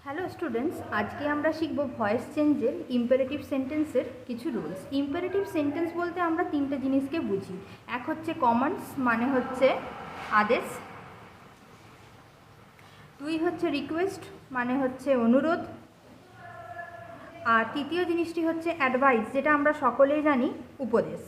Hello students, আজকে আমরা শিখব ভয়েস চেঞ্জের ইম্পারেটিভ সেন্টেন্সের কিছু রুলস। ইম্পারেটিভ সেন্টেন্স বলতে আমরা তিনটে জিনিসকে বুঝি। এক হচ্ছে কমান্ডস, মানে হচ্ছে আদেশ। দুই হচ্ছে রিকোয়েস্ট, মানে হচ্ছে অনুরোধ। আর তৃতীয় জিনিসটি হচ্ছে অ্যাডভাইস, যেটা আমরা সকলেই জানি, উপদেশ।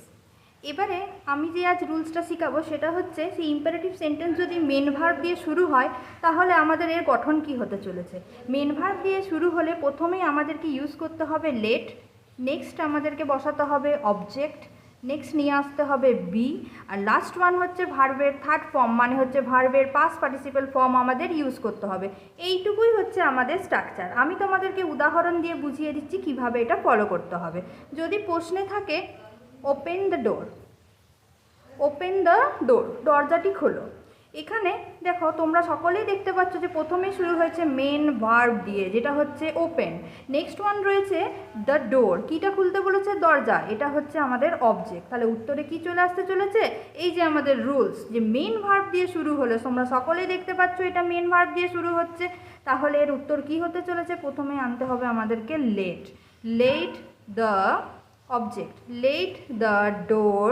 এবারে আমি যে আজ রুলসটা শেখাবো সেটা হচ্ছে সেই ইম্পারেটিভ সেন্টেন্স যদি মেন ভার্ব দিয়ে শুরু হয় তাহলে আমাদের এর গঠন কি হতে চলেছে। মেন ভার্ব দিয়ে শুরু হলে প্রথমেই আমাদেরকে ইউজ করতে হবে লেট, নেক্সট আমাদেরকে বসাতে হবে অবজেক্ট, নেক্সট নিয়ে আসতে হবে বি, আর লাস্ট ওয়ান হচ্ছে ভার্বের থার্ড ফর্ম, মানে হচ্ছে ভার্বের পাস্ট পার্টিসিপল ফর্ম আমাদের ইউজ করতে হবে। এইটুকুই হচ্ছে আমাদের স্ট্রাকচার। আমি তোমাদেরকে উদাহরণ দিয়ে বুঝিয়ে দিচ্ছি কিভাবে এটা ফলো করতে হবে। যদি প্রশ্নে থাকে open the door, open the door, দরজাটি খোলো। এখানে দেখো তোমরা সকলেই দেখতে পাচ্ছ যে প্রথমেই শুরু হয়েছে মেন ভার্ব দিয়ে, যেটা হচ্ছে ওপেন। নেক্সট ওয়ান রয়েছে দ্য ডোর, কীটা খুলতে বলেছে? দরজা, এটা হচ্ছে আমাদের অবজেক্ট। তাহলে উত্তরে কি চলে আসতে চলেছে? এই যে আমাদের রুলস, যে মেন ভার্ব দিয়ে শুরু হলে, তোমরা সকলেই দেখতে পাচ্ছ এটা মেন ভার্ব দিয়ে শুরু হচ্ছে, তাহলে এর উত্তর কি হতে চলেছে? প্রথমে আনতে হবে আমাদেরকে let, let the object, let the door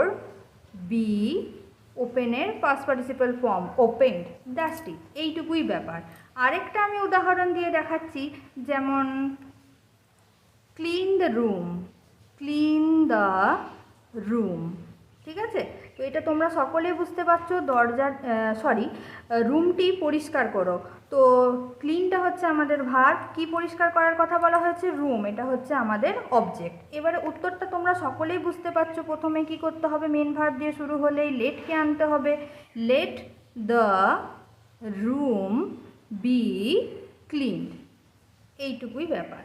be ওপেনের past participle form opened, that's it, এইটুকুই ব্যাপার। আরেকটা আমি উদাহরণ দিয়ে দেখাচ্ছি, যেমন clean the room, clean the room, ঠিক আছে? তো এটা তোমরা সকলে বুঝতে পারছো, দরজার রুমটি পরিষ্কার করো। তো ক্লিনটা হচ্ছে আমাদের ভার্ব, কি পরিষ্কার করার কথা বলা হয়েছে? রুম, এটা হচ্ছে আমাদের অবজেক্ট। এবারে উত্তরটা তোমরা সকলেই বুঝতে পারছো। প্রথমে কি করতে হবে? মেন ভার্ব দিয়ে শুরু হলেই লেটকে আনতে হবে, let the room B cleaned, এইটুকুই ব্যাপার।